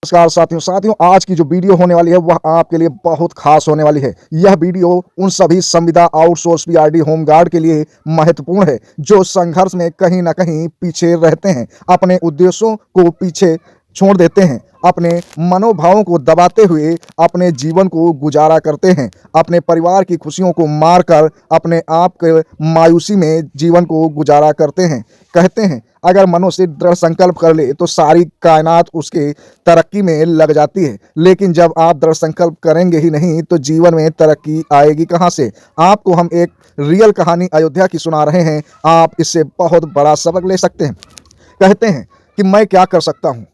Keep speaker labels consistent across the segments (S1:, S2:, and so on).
S1: नमस्कार साथियों आज की जो वीडियो होने वाली है वह आपके लिए बहुत खास होने वाली है। यह वीडियो उन सभी संविदा आउटसोर्स पीआरडी होमगार्ड के लिए महत्वपूर्ण है जो संघर्ष में कहीं ना कहीं पीछे रहते हैं, अपने उद्देश्यों को पीछे छोड़ देते हैं, अपने मनोभावों को दबाते हुए अपने जीवन को गुजारा करते हैं, अपने परिवार की खुशियों को मारकर अपने आप के मायूसी में जीवन को गुजारा करते हैं। कहते हैं अगर मनुष्य दृढ़ संकल्प कर ले तो सारी कायनात उसके तरक्की में लग जाती है, लेकिन जब आप दृढ़ संकल्प करेंगे ही नहीं तो जीवन में तरक्की आएगी कहाँ से। आपको हम एक रियल कहानी अयोध्या की सुना रहे हैं, आप इससे बहुत बड़ा सबक ले सकते हैं। कहते हैं कि मैं क्या कर सकता हूँ,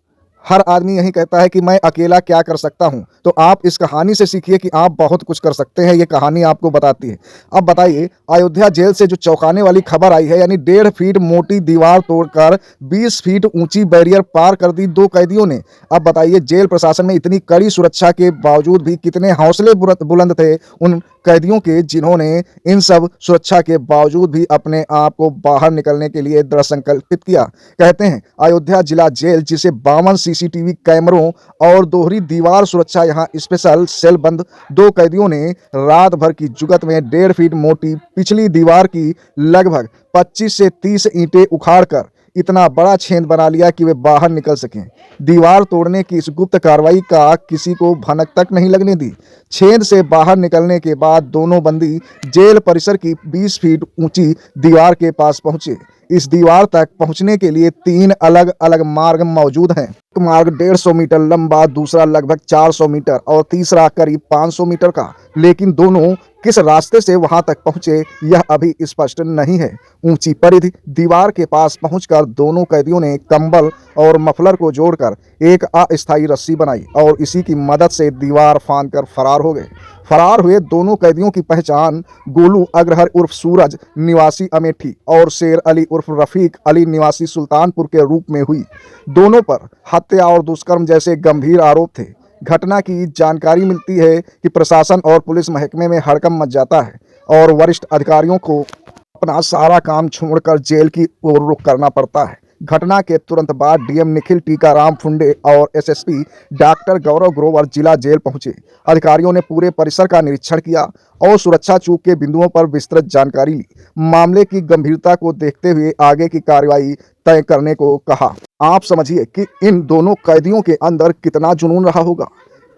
S1: हर आदमी यही कहता है कि मैं अकेला क्या कर सकता हूं। तो आप इस कहानी से सीखिए कि आप बहुत कुछ कर सकते हैं, ये कहानी आपको बताती है। अब बताइए, अयोध्या जेल से जो चौंकाने वाली खबर आई है, यानी 1.5 फीट मोटी दीवार तोड़कर 20 फीट ऊंची बैरियर पार कर दी 2 कैदियों ने। अब बताइए, जेल प्रशासन में इतनी कड़ी सुरक्षा के बावजूद भी कितने हौसले बुलंद थे उन कैदियों के, जिन्होंने इन सब सुरक्षा के बावजूद भी अपने आप को बाहर निकलने के लिए दृढ़ संकल्पित किया। कहते हैं अयोध्या जिला जेल, जिसे 52 सीसीटीवी कैमरों और दोहरी दीवार सुरक्षा, यहाँ स्पेशल सेल बंद 2 कैदियों ने रात भर की जुगत में 1.5 फीट मोटी पिछली दीवार की लगभग 25 से 30 ईंटें उखाड़कर इतना बड़ा छेद बना लिया कि वे बाहर निकल सकें। दीवार तोड़ने की इस गुप्त कार्रवाई का किसी को भनक तक नहीं लगने दी। छेद से बाहर निकलने के बाद दोनों बंदी जेल परिसर की 20 फीट ऊंची दीवार के पास पहुंचे। इस दीवार तक पहुंचने के लिए 3 अलग अलग मार्ग मौजूद हैं। एक मार्ग 150 मीटर लंबा, दूसरा लगभग 400 मीटर और तीसरा करीब 500 मीटर का। लेकिन दोनों किस रास्ते से वहां तक पहुंचे यह अभी स्पष्ट नहीं है। ऊंची परिधि दीवार के पास पहुंचकर दोनों कैदियों ने कंबल और मफलर को जोड़कर एक अस्थायी रस्सी बनाई और इसी की मदद से दीवार फांदकर फरार हो गए। फरार हुए दोनों कैदियों की पहचान गोलू अग्रहर उर्फ सूरज निवासी अमेठी और शेर अली उर्फ रफीक अली निवासी सुल्तानपुर के रूप में हुई। दोनों पर हत्या और दुष्कर्म जैसे गंभीर आरोप थे। घटना की जानकारी मिलती है कि प्रशासन और पुलिस महकमे में हड़कंप मच जाता है और वरिष्ठ अधिकारियों को अपना सारा काम छोड़कर जेल की ओर रुख करना पड़ता है। घटना के तुरंत बाद डीएम निखिल टीकाराम फुंडे और एसएसपी डॉक्टर गौरव ग्रोवर जिला जेल पहुंचे। अधिकारियों ने पूरे परिसर का निरीक्षण किया और सुरक्षा चूक के बिंदुओं पर विस्तृत जानकारी ली। मामले की गंभीरता को देखते हुए आगे की कार्रवाई तय करने को कहा। आप समझिए कि इन दोनों कैदियों के अंदर कितना जुनून रहा होगा,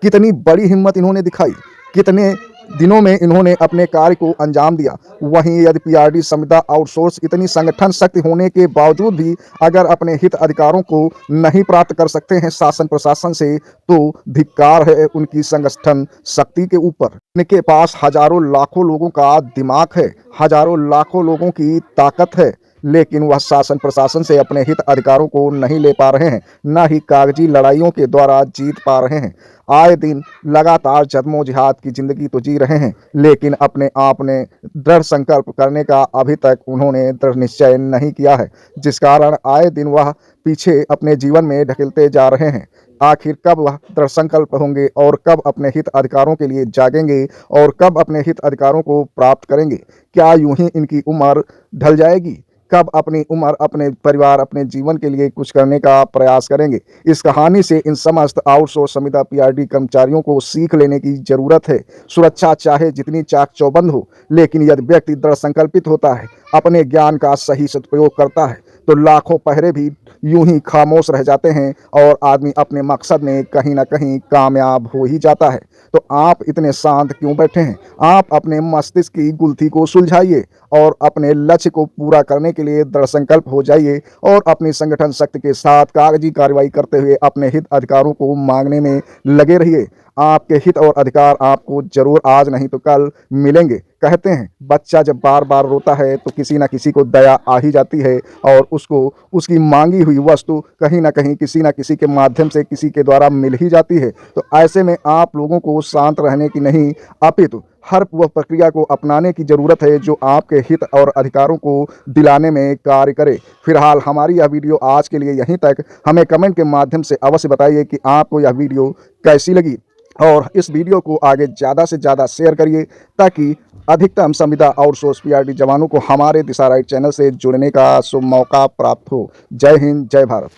S1: कितनी बड़ी हिम्मत इन्होंने दिखाई, कितने दिनों में इन्होंने अपने कार्य को अंजाम दिया। वहीं यदि पीआरडी संविदा आउटसोर्स इतनी संगठन शक्ति होने के बावजूद भी अगर अपने हित अधिकारों को नहीं प्राप्त कर सकते हैं शासन प्रशासन से, तो धिक्कार है उनकी संगठन शक्ति के ऊपर। इनके पास हजारों लाखों लोगों का दिमाग है, हजारों लाखों लोगों की ताकत है, लेकिन वह शासन प्रशासन से अपने हित अधिकारों को नहीं ले पा रहे हैं, न ही कागजी लड़ाइयों के द्वारा जीत पा रहे हैं। आए दिन लगातार जद्मोजहद की जिंदगी तो जी रहे हैं, लेकिन अपने आप ने दृढ़ संकल्प करने का अभी तक उन्होंने दृढ़ निश्चय नहीं किया है, जिस कारण आए दिन वह पीछे अपने जीवन में ढकेलते जा रहे हैं। आखिर कब वह दृढ़ संकल्प होंगे और कब अपने हित अधिकारों के लिए जागेंगे और कब अपने हित अधिकारों को प्राप्त करेंगे? क्या यूं ही इनकी उम्र ढल जाएगी? कब अपनी उम्र, अपने परिवार, अपने जीवन के लिए कुछ करने का प्रयास करेंगे? इस कहानी से इन समस्त आउटसोर्स संविदा पीआरडी कर्मचारियों को सीख लेने की जरूरत है। सुरक्षा चाहे जितनी चाक चौबंद हो, लेकिन यदि व्यक्ति दृढ़ संकल्पित होता है, अपने ज्ञान का सही सदुपयोग करता है, तो लाखों पहरे भी यूं ही खामोश रह जाते हैं और आदमी अपने मकसद में कहीं ना कहीं कामयाब हो ही जाता है। तो आप इतने शांत क्यों बैठे हैं? आप अपने मस्तिष्क की गुत्थी को सुलझाइए और अपने लक्ष्य को पूरा करने के लिए दृढ़ संकल्प हो जाइए और अपनी संगठन शक्ति के साथ कागजी कार्रवाई करते हुए अपने हित अधिकारों को मांगने में लगे रहिए। आपके हित और अधिकार आपको जरूर आज नहीं तो कल मिलेंगे। कहते हैं बच्चा जब बार बार रोता है तो किसी न किसी को दया आ ही जाती है और उसको उसकी मांगी हुई वस्तु कहीं ना कहीं किसी न किसी के माध्यम से किसी के द्वारा मिल ही जाती है। तो ऐसे में आप लोगों को शांत रहने की नहीं, अपितु हर वह प्रक्रिया को अपनाने की ज़रूरत है जो आपके हित और अधिकारों को दिलाने में कार्य करे। फिलहाल हमारी यह वीडियो आज के लिए यहीं तक। हमें कमेंट के माध्यम से अवश्य बताइए कि आपको यह वीडियो कैसी लगी और इस वीडियो को आगे ज़्यादा से ज़्यादा शेयर करिए ताकि अधिकतम संविदा आउटसोर्स पीआरडी जवानों को हमारे दिशा राइट चैनल से जुड़ने का शुभ मौका प्राप्त हो। जय हिंद, जय भारत।